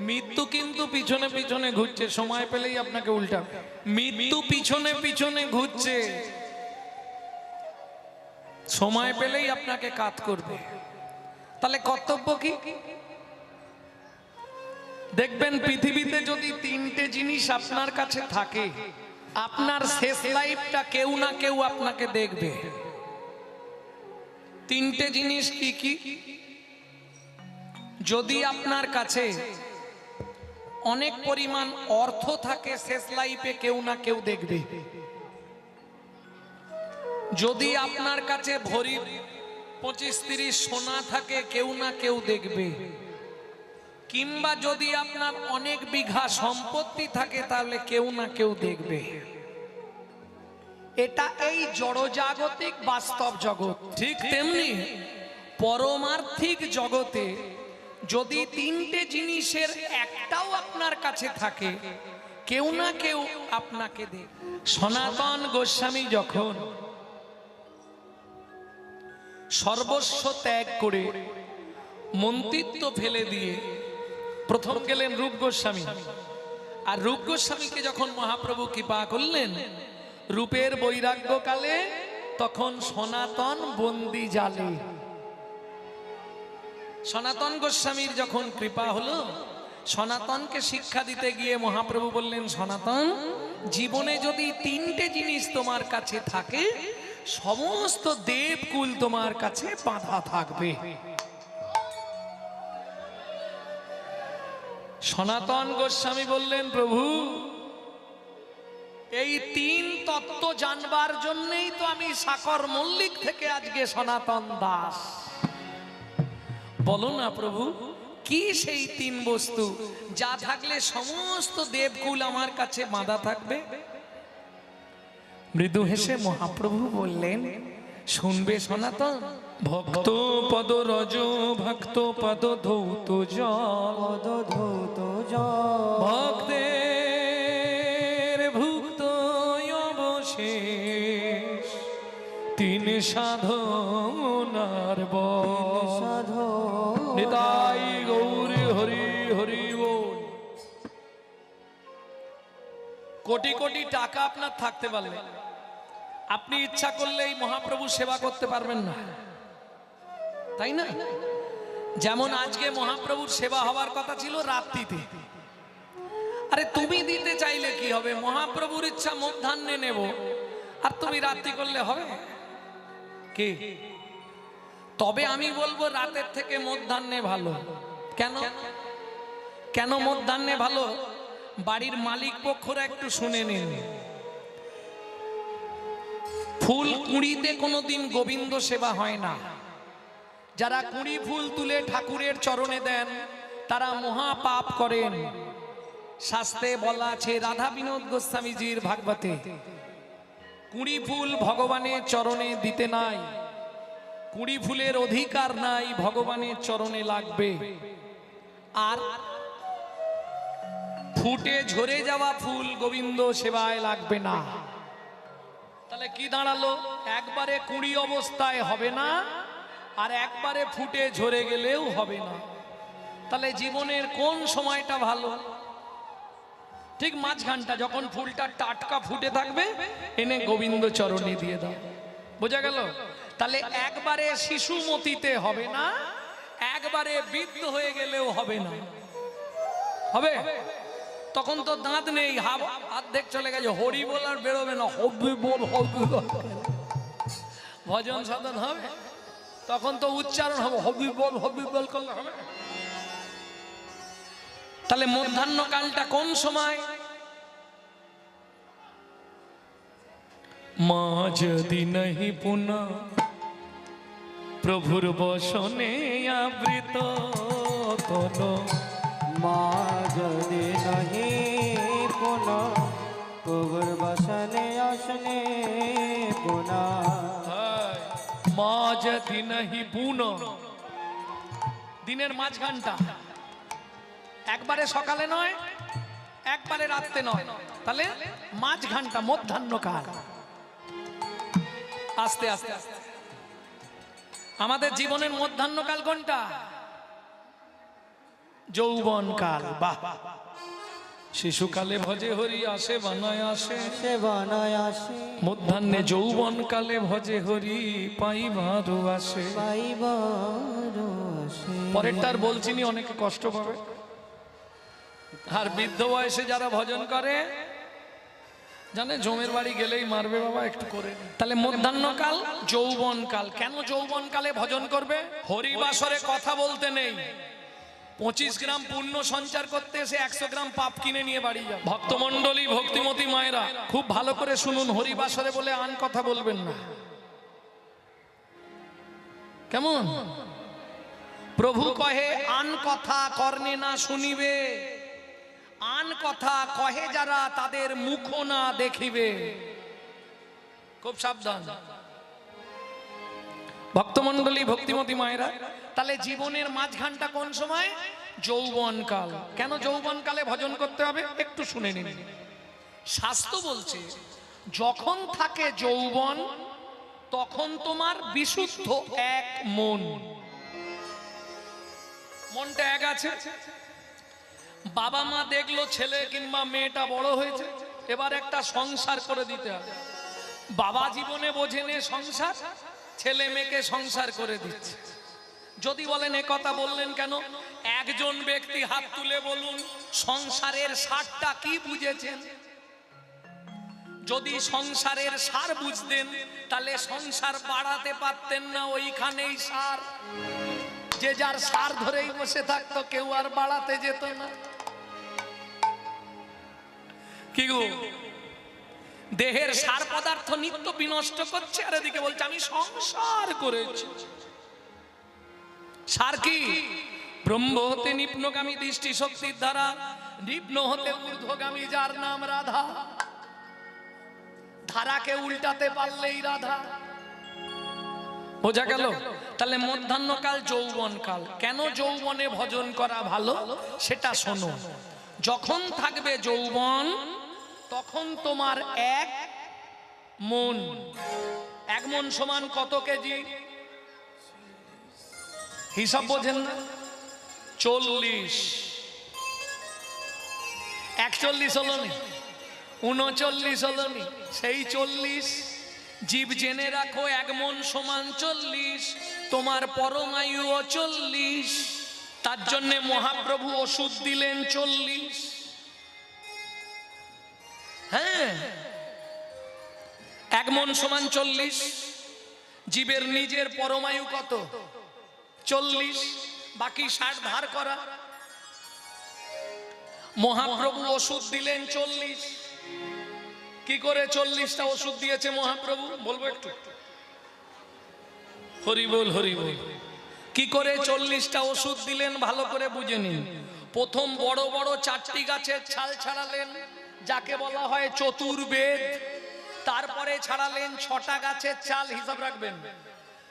মৃত্যু কিন্তু পিছনে পিছনে ঘুরছে, সময় পেলেই আপনাকে উল্টা। মৃত্যু পিছনে পিছনে ঘুরছে, সময় পেলেই আপনাকে কাত করবে। তাহলে কর্তব্য কি? দেখবেন পৃথিবীতে যদি তিনটে জিনিস আপনার কাছে থাকে, আপনার শেষ লাইফটা কেউ না কেউ আপনাকে দেখবে। তিনটে জিনিস কি কি? যদি আপনার কাছে অনেক পরিমাণ অর্থ থাকে, শেষ লাইফে কেউ না কেউ দেখবে। যদি আপনার কাছে ভরি 25-30 সোনা থাকে, কেউ না কেউ দেখবে। কিংবা যদি আপনার অনেক বিঘা সম্পত্তি থাকে, তাহলে কেউ না কেউ দেখবে। এটা এই জড়জাগতিক বাস্তব জগৎ। ঠিক তেমনি পরমার্থিক জগতে যদি তিনটে জিনিসের একটাও আপনার কাছে থাকে, কেউ না কেউ আপনাকে দেখবে। সনাতন গোস্বামী যখন সর্বস্ব ত্যাগ করে মন্ত্রিত্ব ফেলে দিয়ে প্রথম গেলেন রূপ গোস্বামী, আর রূপ গোস্বামীকে যখন মহাপ্রভু কৃপা করলেন রূপের বৈরাগ্য কালে, তখন সনাতন বন্দি জালে। সনাতন গোস্বামীর যখন কৃপা হলো, সনাতনকে শিক্ষা দিতে গিয়ে মহাপ্রভু বললেন, সনাতন, জীবনে যদি তিনটে জিনিস তোমার কাছে থাকে, সমস্ত দেবকুল তোমার কাছে বাঁধা থাকবে। সনাতন গোস্বামী বললেন, প্রভু, এই তিন তত্ত্ব জানবার জন্যই তো আমি সাকর মল্লিক থেকে আজকে সনাতন দাস। বলো না প্রভু, কি সেই তিন বস্তু যা থাকলে সমস্ত দেবকুল আমার কাছে বাঁধা থাকবে? মৃদু হেসে মহাপ্রভু বললেন, শুনবে সনাতন? ভক্ত পদ রজ, ভক্ত পদ ধৌত জল, ভক্তের ভুক্ত অবশেষ, তিন সাধনার বল। নিতাই গৌর হরি হরি বল। কোটি কোটি টাকা আপনার থাকতে পারলে আপনি ইচ্ছা করলে এই মহাপ্রভু সেবা করতে পারবেন না, তাই না? যেমন আজকে মহাপ্রভুর সেবা হওয়ার কথা ছিল রাত্রিতে। আরে তুমি দিতে চাইলে কি হবে? মহাপ্রভুর ইচ্ছা মধ্যাহ্নে নেব, আর তুমি রাত্রি করলে হবে কি? তবে আমি বলবো রাতের থেকে মধ্যাহ্নে ভালো। কেন? কেন মধ্যাহ্নে ভালো? বাড়ির মালিক পক্ষরা একটু শুনে নিন। ফুল কুঁড়িতে কোনোদিন গোবিন্দ সেবা হয় না। যারা কুঁড়ি ফুল তুলে ঠাকুরের চরণে দেন, তারা মহা পাপ করেন। শাস্ত্রে বলা আছে, রাধা বিনোদ গোস্বামীজির ভাগবতে, কুঁড়ি ফুল ভগবানের চরণে দিতে নাই, কুঁড়ি ফুলের অধিকার নাই, ভগবানের চরণে লাগবে। আর ফুটে ঝরে যাওয়া ফুল গোবিন্দ সেবায় লাগবে না। তাহলে কি দাঁড়ালো? একবারে কুঁড়ি অবস্থায় হবে না, আর একবারে ফুটে ঝরে গেলেও হবে না। তাহলে জীবনের কোন সময়টা ভালো? ঠিক মাঝখানটা, যখন ফুলটা টাটকা ফুটে থাকবে, এনে গোবিন্দ চরণে দিয়ে দাও। বোঝা গেল? তাহলে একবারে শিশুমতিতে হবে না, একবারে বৃদ্ধ হয়ে গেলেও হবে না। হবে? তখন তো দাঁত নেই, অর্ধেক চলে গেছে, হরি বল আর বেরোবে না, হবি বল হবি বল। ভজন সাধন হবে, তখন তো উচ্চারণ হবে, হবি বল করলে হবে। তাহলে মধ্যাহ্ন কালটা কোন সময়? মা যদি নাহি পুনঃ প্রভুর বসনে আবৃত তন, মা যদি নাহি পুনঃ প্রভুর বসনে আসনে পুনঃ, মা যদি নাহি পুনঃ, দিনের মাঝখানটা, একবারে সকালে নয়, একবারে রাত্রে নয়, তাহলে মাঝখানটা মধ্যাহ্ন কাল। আস্তে আস্তে আস্তে আমাদের জীবনের মধ্যাহ্ন কাল কোনটা? যৌবনকাল। বাহ, শিশুকালে ভজে হরি আসে বানায় আসে, সে বানায় আসে মধ্যাহ্নে যৌবনকালে ভজে হরি পাইবার আসে। পাইবার আসে। পরেরটার বলছিনি, অনেকে কষ্ট পাবে। আর বৃদ্ধ বয়সে যারা ভজন করে জানে জমের বাড়ি গেলেই মারবে বাবা, একটু করে নে। তাহলে মধ্যাহ্নকাল যৌবনকাল। কেন যৌবনকালে ভজন করবে? হরিবাসরে কথা বলতে নেই, 25 গ্রাম পুণ্য সঞ্চার করতে এসে 100 গ্রাম পাপ কিনে নিয়ে বাড়ি যাবে। ভক্তমণ্ডলী, ভক্তিমতী মায়েরা খুব ভালো করে শুনুন, হরিবাসরে বলে আন কথা বলবেন না, কেমন? প্রভু কহে আন কথা কর্ণে না শুনিবে, আন কথা কহে যারা তাদের মুখ না দেখিবে। খুব সাবধান ভক্তমণ্ডলী, ভক্তিমতী মায়েরা। তাহলে জীবনের মাঝখানটা কোন সময়? যৌবনকাল। কেন যৌবনকালে ভজন করতে হবে একটু শুনে নিন। শাস্ত্র বলছে যখন থাকে যৌবন তখন তোমার বিশুদ্ধ এক মন, মনটা এক আছে। বাবা মা দেখলো ছেলে কিংবা মেয়েটা বড় হয়েছে, এবার একটা সংসার করে দিতে হবে। বাবা জীবনে বোঝেনে সংসার, ছেলে মেয়েকে সংসার করে দিচ্ছে। যদি বলেন এ কথা বললেন কেন, একজন ব্যক্তি হাত তুলে বলুন সংসারের সারটা কি বুঝেছেন? যদি সংসারের সার বুঝতেন তাহলে সংসার বাড়াতে পারতেন না, ওইখানেই সার। যে যার সার ধরেই বসে থাকতো, কেউ আর বাড়াতে যেত না। কি গো, দেহের সার পদার্থ নিত্য বিনষ্ট করছে, আর এদিকে বলছে আমি সংসার করেছি। সার কি? ব্রহ্ম হতে নিম্নগামী দৃষ্টি শক্তির দ্বারা, নিম্ন হতে ঊর্ধ্বগামী যার নাম রাধা। ধারাকে উল্টাতে পারলেই রাধা। বোঝা গেল? তাহলে মধ্যাহ্নকাল যৌবনকাল। কেন যৌবনে ভজন করা ভালো সেটা শোনো। যখন থাকবে যৌবন তখন তোমার এক মন। এক মন সমান কত কেজি? হিসাব বোঝেন না? 40। 41 হলো নি, 39 হলো নি, সেই 40। জীব জেনে রাখো এক মন সমান 40, তোমার পরমায়ুও 40। তার জন্য মহাপ্রভু ওষুধ দিলেন 40। হ্যাঁ, এক মন সমান 40। জীবের নিজের পরমায়ু কত? 40, বাকি 60 ধার করা। মহাপ্রভু ওষুধ দিলেন 40। কি করে 40টা ওষুধ দিয়েছে মহাপ্রভু বলবো একটু? হরি বল, হরি বল। কি করে 40টা ওষুধ দিলেন ভালো করে বুঝে নিন। প্রথম বড় বড় 4টি গাছের ছাল ছাড়ালেন, যাকে বলা হয় চতুর্বেদ। তারপরে ছাড়ালেন 6টা গাছের ছাল, হিসাব রাখবেন,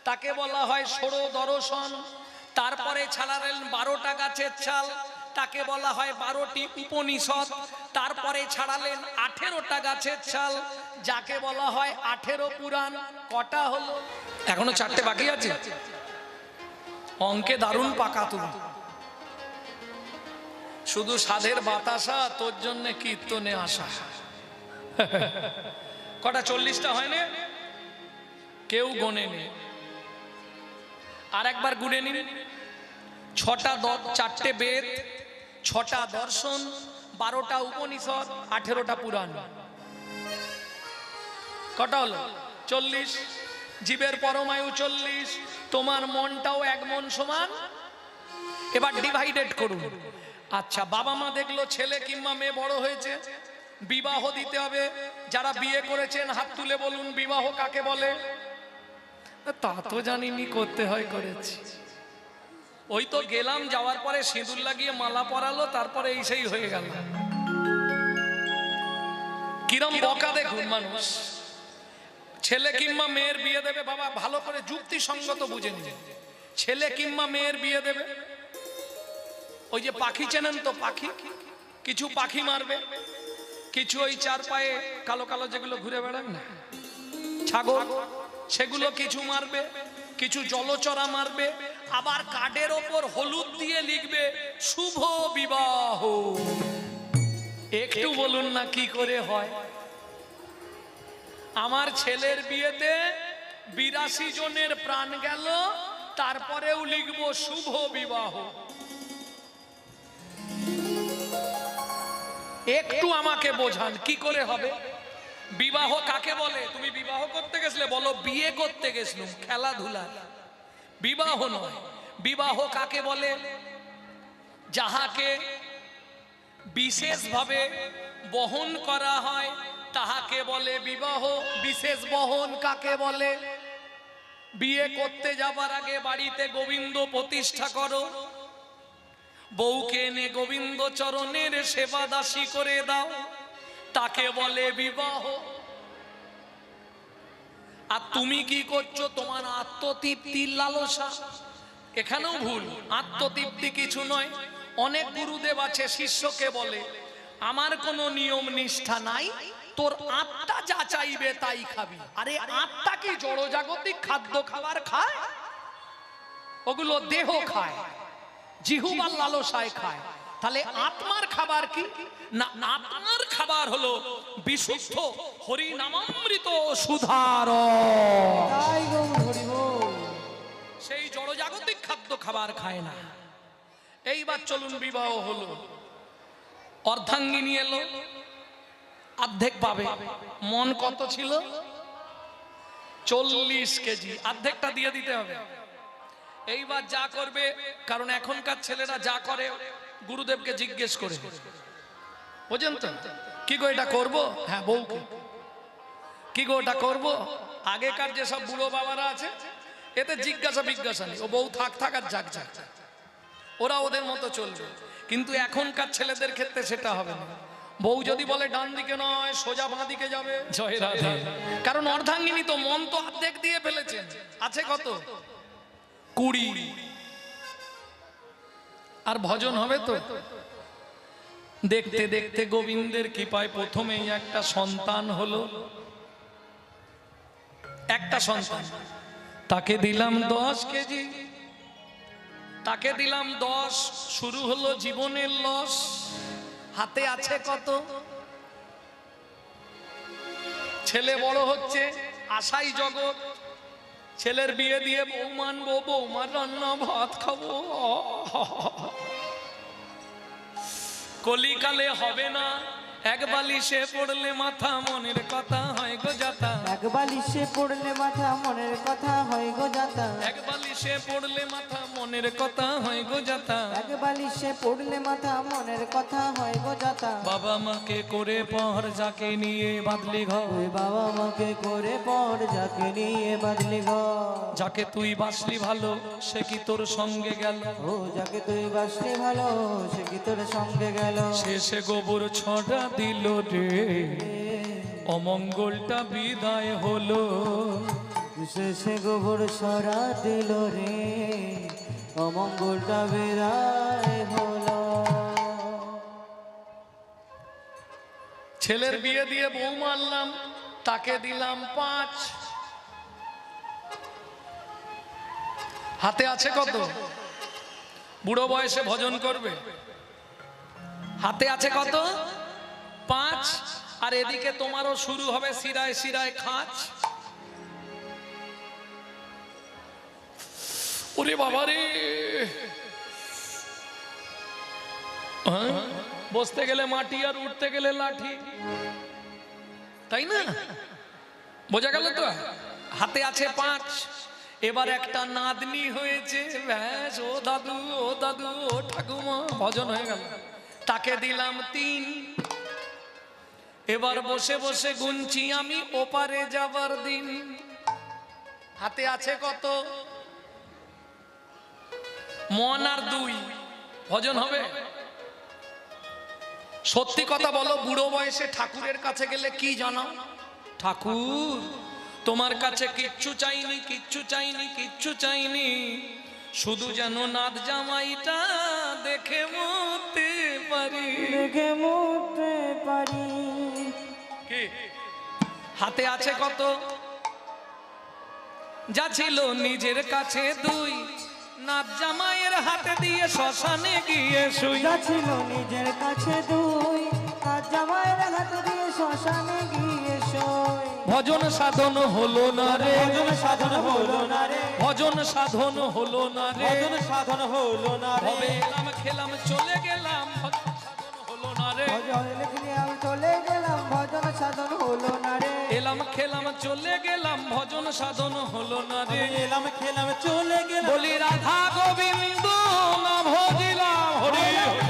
তাকে বলা হয় ষোড় দর্শন। তারপরে ছাড়ালেন 12টা গাছের ছাল, তাকে বলা হয় 12টি উপনিষদ। তারপরে ছাড়ালেন 18টা গাছের ছাল, যাকে বলা হয় 18 পুরাণ। কটা হলো? এখনো 4টে বাকি আছে। অঙ্কে দারুণ পাকা তুমি। শুধু সাধের বাতাসা, তোর জন্য কীর্তনে আসা। কটা? 40টা হয় না? কেউ গোনেনি। আর একবার গুনে নিন। 4টে বেদ, 6টা দর্শন, 12টা উপনিষদ, 18টা পুরাণ। কটা হলো? 40। জীবের পরমায়ু 40, তোমার মনটাও এক মন সমান। এবার ডিভাইডেড করুন। আচ্ছা, বাবা মা দেখলো ছেলে কিংবা মেয়ে বড় হয়েছে, বিবাহ দিতে হবে। যারা বিয়ে করেছেন হাত তুলে বলুন বিবাহ কাকে বলে? তা তো জানিনি, করতে হয়, করেছি। ওই তো গেলাম, যাওয়ার পরে সিঁদুর লাগিয়ে মালা পরালো, তারপরে এই সেই হয়ে গেল। কিরম বকা দেখুন মানুষ। ছেলে কিংবা মেয়ের বিয়ে দেবে, বাবা ভালো করে যুক্তিসঙ্গত বুঝে নিন। ছেলে কিংবা মেয়ের বিয়ে দেবে, ওই যে পাখি চেনেন তো? পাখি, কিছু পাখি মারবে, কিছু ওই 4 পায়ে কালো কালো যেগুলো ঘুরে বেড়ায় না, ছাগল, সেগুলো কিছু মারবে, কিছু জলচরা মারবে, আবার কার্ডের ওপর হলুদ দিয়ে লিখবে শুভ বিবাহ। একটু বলুন না কি করে হয়? আমার ছেলের বিয়েতে 82 জনের প্রাণ গেল, তারপরেও লিখবো শুভ বিবাহ। একটু আমাকে বোঝান কি করে হবে? বিবাহ কাকে বলে? তুমি বিবাহ করতে গেছিলে, বলো বিয়ে করতে গেছিলাম, খেলাধুলা। বিবাহ নয়। বিবাহ কাকে বলে? যাহাকে বিশেষভাবে বহন করা হয় তাহাকে বলে বিবাহ। বিশেষ বহন কাকে বলে? বিয়ে করতে যাবার আগে বাড়িতে গোবিন্দ প্রতিষ্ঠা করো, বউকে এনে গোবিন্দ চরণের সেবা দাসী করে দাও, তাকে বলে বিবাহ। আর তুমি কি করছো? তোমার আত্মতৃপ্তির লালসা। এখানেও ভুল। আত্মতৃপ্তি কিছু নয়। অনেক গুরুদেব আছে শিষ্যকে বলে আমার কোনো নিয়ম নিষ্ঠা নাই, তোর আত্মা যা চাইবে তাই খাবি। আরে আত্মা কি জড়জাগতিক খাদ্য খাবার খায়? ওগুলো দেহ খায়, জিহ্বার লালসায় খায়। তাহলে আত্মার খাবার কি? না, আত্মার খাবার হলো বিশুদ্ধ হরি নামামৃত সুধার। তাই গৌর হরি বল। সেই জড়জাগতিক খাদ্য খাবার খায় না। এইবার চলুন, বিবাহ হলো, অর্ধাঙ্গিনী এলো, অর্ধেক পাবে। মন কত ছিল? 40 কেজি। অর্ধেকটা দিয়ে দিতে হবে। এইবার যা করবে, কারণ এখনকার ছেলেরা যা করে গুরুদেবকে জিজ্ঞেস করে, বুঝেন তো? কি গো এটা করবো? হ্যাঁ বউকে। কি গো এটা করবো? আগেকার যেসব বুড়ো বাবারা আছে এতে জিজ্ঞাসা বিজ্ঞাসা নেই, ও বউ থাক থাক আর যাক যাক, ওরা ওদের মতো চলবে। কিন্তু এখনকার ছেলেদের ক্ষেত্রে সেটা হবে না। বউ যদি বলে ডান দিকে নয় সোজা বাঁ দিকে যাবে, জয় রাধে। কারণ অর্ধাঙ্গিনী তো, মন তো অর্ধেক দিয়ে ফেলেছেন। আছে কত? 20। আর ভজন হবে তো। দেখতে দেখতে গোবিন্দের কৃপায় প্রথমেই একটা সন্তান হলো। একটা সন্তান, তাকে দিলাম 10 কেজি, তাকে দিলাম 10। শুরু হলো জীবনের লস। হাতে আছে কত? ছেলে বড় হচ্ছে, আশাই জগৎ। ছেলের বিয়ে দিয়ে বউ মানবো, বৌমার রান্না ভাত খাবো। কলিকালে হবে না। এক বালিশে পড়লে মাথা মনের কথা হয় গো যাতা। এক বালিশে পড়লে মাথা মনের কথা হয় গো যাতা। এক বালিশে পড়লে মাথা মনের কথা হয় গো যাতা। এক বালিশে পড়লে মাথা মনের কথা হয় গো যাতা। বাবা মাকে করে পর যাকে নিয়ে বাদলি ঘর। ওই বাবা মাকে করে পর যাকে নিয়ে বাদলি ঘর। যাকে তুই বাসলি ভালো সে কি তোর সঙ্গে গেল? ও যাকে তুই বাসলি ভালো সে কি তোর সঙ্গে গেল? শেষে গোবর ছড়া দিল রে, অমঙ্গলটা বিদায় হলো। শেষে গোবর সরা দিল রে, অমঙ্গলটা বিদায় হলো। ছেলের বিয়ে দিয়ে বউ মানলাম, তাকে দিলাম 5। হাতে আছে কত? বুড়ো বয়সে ভজন করবে। হাতে আছে কত? 5। আর এদিকে তোমারও শুরু হবে শিরায় শিরায় খাঁচ। ওরে বাবা রে, বসতে গেলে মাটি আর উঠতে গেলে লাঠি, তাই না? বোঝা গেল তো? হাতে আছে 5। এবার একটা নাতনি হয়েছে, ব্যাস, ও দাদু ও দাদু ও ঠাকুমা, ভজন হয়ে গেল। তাকে দিলাম 3। এবার বসে বসে গুনছি আমি ওপারে যাবার দিন। হাতে আছে কত? মন আর 2। ভজন হবে? সত্যি কথা বলো, বুড়ো বয়সে ঠাকুরের কাছে গেলে কি জানো? ঠাকুর তোমার কাছে কিচ্ছু চাইনি, কিচ্ছু চাইনি, কিচ্ছু চাইনি, শুধু যেন নাত জামাইটা দেখে মরতে পারি, দেখে মরতে পারি। কি? হাতে আছে কত? যা ছিল নিজের কাছে 2, নাথ জামাইয়ের হাতে দিয়ে শ্মশানে গিয়ে শুই ছিল নিজের কাছে দুই আর জামাইয়ের হাতে দিয়ে শ্মশানে গিয়ে শোয় ভজন সাধন হলো না রে ভজন সাধন হলো না রে ভজন সাধন হলো না রে ভজন সাধন হলো না রে তবে এলাম খেলাম চলে গেলাম ভজন সাধন হলো না রে ভজন লিখলে আমি চলে গেলাম ভজন সাধন হলো না রে এলাম খেলাম চলে গেলাম ভজন সাধন হলো না রে এলাম খেলাম চলে গেলাম বলি রাধা গোবিন্দ না ভজিলাম হরি হরি